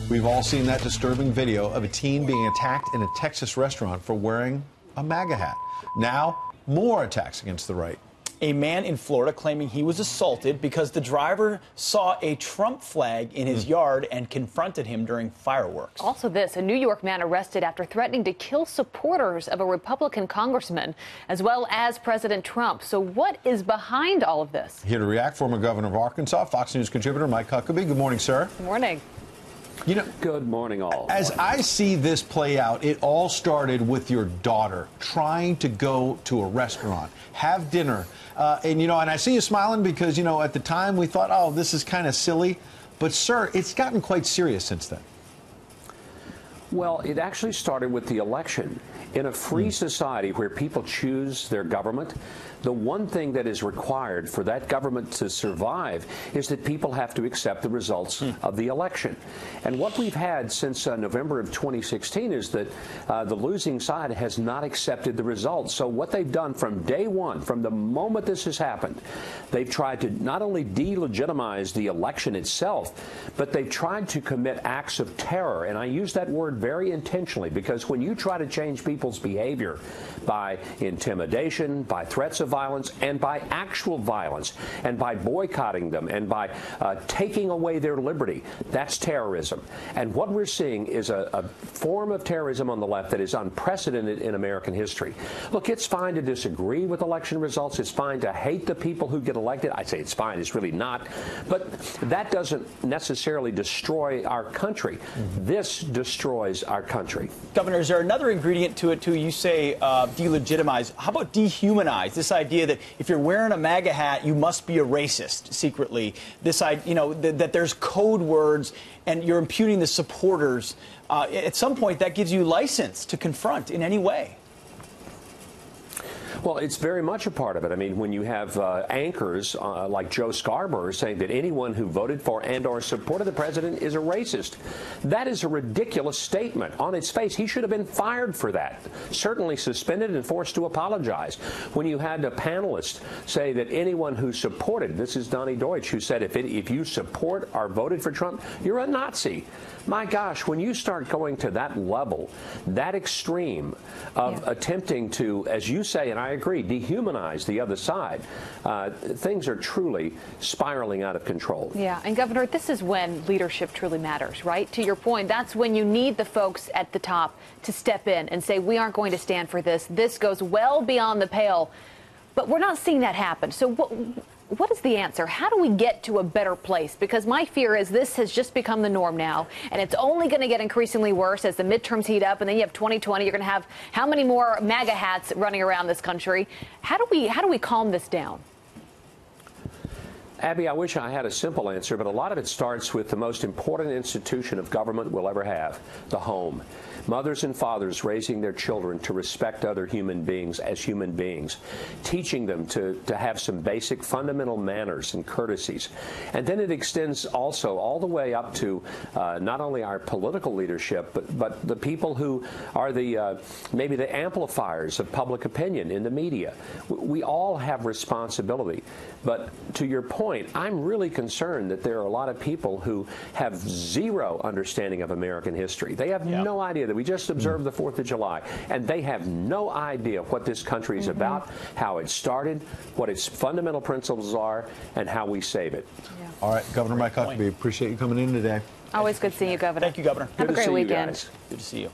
We've all seen that disturbing video of a teen being attacked in a Texas restaurant for wearing a MAGA hat. Now, more attacks against the right. A man in Florida claiming he was assaulted because the driver saw a Trump flag in his yard and confronted him during fireworks. Also this, a New York man arrested after threatening to kill supporters of a Republican congressman, as well as President Trump. So what is behind all of this? Here to react, former governor of Arkansas, Fox News contributor Mike Huckabee. Good morning, sir. Good morning. You know, good morning, all. As I see this play out, it all started with your daughter trying to go to a restaurant, have dinner. And I see you smiling because, at the time we thought, oh, this is kind of silly. But, sir, it's gotten quite serious since then. Well, it actually started with the election. In a free society where people choose their government, the one thing that is required for that government to survive is that people have to accept the results of the election. And what we've had since November of 2016 is that the losing side has not accepted the results. So what they've done from day one, from the moment this has happened, they've tried to not only delegitimize the election itself, but they've tried to commit acts of terror. And I use that word very intentionally because when you try to change people's behavior by intimidation, by threats of violence, and by actual violence, and by boycotting them, and by taking away their liberty, that's terrorism. And what we're seeing is a form of terrorism on the left that is unprecedented in American history. Look, it's fine to disagree with election results. It's fine to hate the people who get elected. I say it's fine. It's really not. But that doesn't necessarily destroy our country. This destroys our country. Governor, is there another ingredient to it, too? You say delegitimize. How about dehumanize? This idea that if you're wearing a MAGA hat, you must be a racist secretly. This idea, that there's code words and you're imputing the supporters. At some point, that gives you license to confront in any way. Well, it's very much a part of it. I mean, when you have anchors like Joe Scarborough saying that anyone who voted for and or supported the president is a racist, that is a ridiculous statement. On its face, he should have been fired for that, certainly suspended and forced to apologize. When you had a panelist say that anyone who supported, this is Donnie Deutsch, who said if you support or voted for Trump, you're a Nazi. My gosh, when you start going to that level, that extreme of attempting to, as you say, and I agree, dehumanize the other side, things are truly spiraling out of control. Yeah, and Governor, this is when leadership truly matters, right? To your point, that's when you need the folks at the top to step in and say, we aren't going to stand for this. This goes well beyond the pale. But we're not seeing that happen. So what is the answer? How do we get to a better place? Because my fear is this has just become the norm now, and it's only going to get increasingly worse as the midterms heat up, and then you have 2020. You're going to have how many more MAGA hats running around this country? How do we calm this down? Abby, I wish I had a simple answer, but a lot of it starts with the most important institution of government we'll ever have, the home. Mothers and fathers raising their children to respect other human beings as human beings, teaching them to have some basic fundamental manners and courtesies. And then it extends also all the way up to not only our political leadership, but the people who are the maybe the amplifiers of public opinion in the media. We all have responsibility. But to your point, I'm really concerned that there are a lot of people who have zero understanding of American history. They have no idea that we just observed the 4th of July, and they have no idea what this country is about, how it started, what its fundamental principles are, and how we save it. Yeah. All right, Governor Mike Huckabee, appreciate you coming in today. Always good seeing you, Governor. Thank you, Governor. Have a great weekend. Guys. Good to see you.